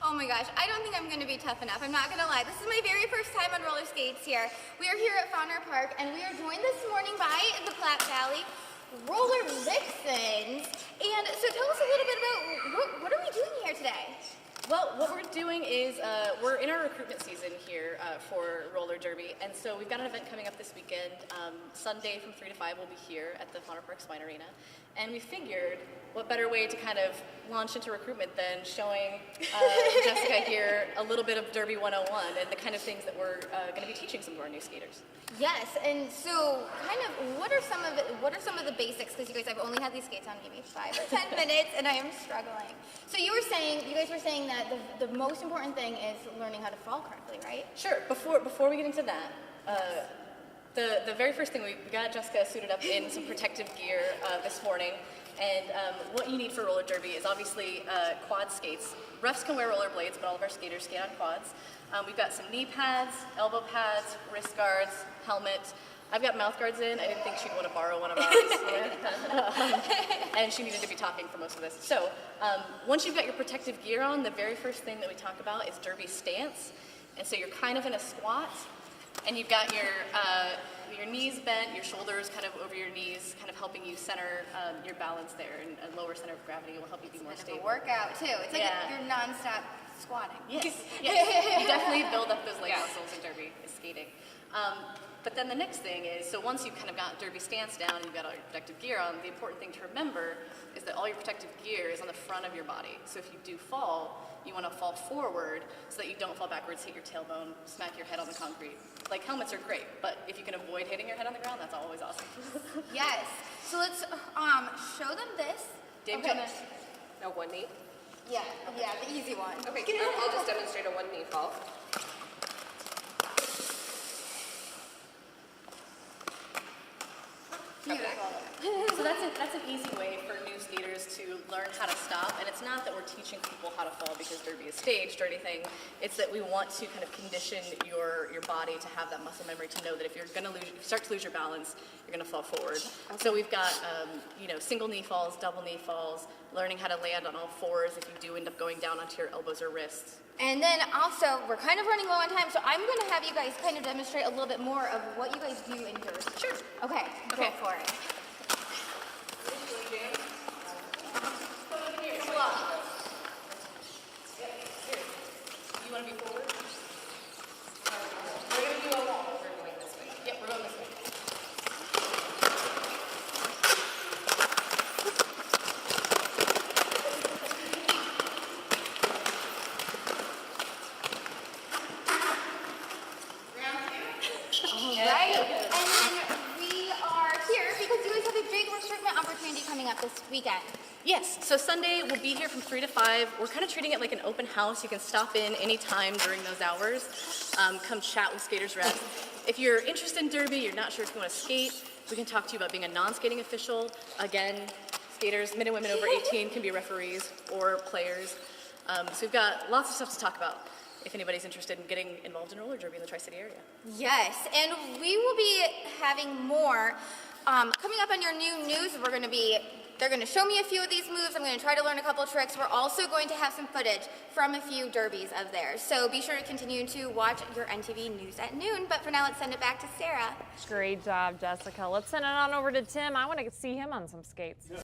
Oh my gosh, I don't think I'm going to be tough enough. I'm not going to lie. This is my very first time on roller skates here. We are here at Fauner Park, and we are joined this morning by the Platte Valley Roller Vixens. And so tell us a little bit about what are we doing here today? Well, what we're doing is we're in our recruitment season here for roller derby, and so we've got an event coming up this weekend. Sunday from 3 to 5 we'll be here at the Fauner Park Swine Arena, and we figured what better way to kind of launch into recruitment than showing Jessica here a little bit of Derby 101 and the kind of things that we're going to be teaching some of our new skaters. Yes, and so kind of what are some of the basics? Because you guys, I've only had these skates on maybe 5 or 10 minutes, and I am struggling. So you guys were saying that the most important thing is learning how to fall correctly, right? Sure. Before we get into that, the very first thing we got Jessica suited up in some protective gear this morning. And what you need for roller derby is obviously quad skates. Refs can wear roller blades, but all of our skaters skate on quads. We've got some knee pads, elbow pads, wrist guards, helmet. I've got mouth guards in. I didn't think she'd want to borrow one of ours. And she needed to be talking for most of this. So once you've got your protective gear on, the very first thing that we talk about is derby stance. And so you're kind of in a squat, and you've got your knees bent, your shoulders kind of over your knees, kind of helping you center your balance there, and a lower center of gravity will help you be more stable. It's a workout too. It's like you're non-stop squatting. Yes, yes. You definitely build up those leg muscles in derby, is skating. But then the next thing is, so once you've kind of got derby stance down and you've got all your protective gear on, the important thing to remember is that all your protective gear is on the front of your body. So if you do fall, you want to fall forward so that you don't fall backwards, hit your tailbone, smack your head on the concrete. Like, helmets are great, but if you can avoid hitting your head on the ground, that's always awesome. Yes. So let's show them this. Dave, no, one knee? Yeah, yeah, the easy one. Okay, I'll just demonstrate a one knee fall. Beautiful. So that's an easy way for new skaters to learn how to stop, and it's not that we're teaching people how to fall because derby is staged or anything. It's that we want to kind of condition your body to have that muscle memory to know that if you're going to start to lose your balance, you're going to fall forward. Okay. So we've got single knee falls, double knee falls, learning how to land on all fours if you do end up going down onto your elbows or wrists. And then also, we're kind of running low on time, so I'm going to have you guys kind of demonstrate a little bit more of what you guys do in derby. Sure. Okay, go for it. You want to be forward? We're going to do a wall. We're going this way. Yep, we're going this way. Right, and then we are here because you guys have a big recruitment opportunity coming up this weekend. Yes, so Sunday we'll be here from 3 to 5. We're kind of treating it like an open house. You can stop in anytime during those hours. Come chat with skaters reps. If you're interested in derby, you're not sure if you want to skate, we can talk to you about being a non-skating official. Again, skaters, men and women over 18 can be referees or players. So we've got lots of stuff to talk about if anybody's interested in getting involved in roller derby in the Tri-City area. Yes, and we will be having more coming up on your new news. They're going to show me a few of these moves. I'm going to try to learn a couple tricks. We're also going to have some footage from a few derbies of theirs. So be sure to continue to watch your NTV News at noon. But for now, let's send it back to Sarah. Great job, Jessica. Let's send it on over to Tim. I want to see him on some skates.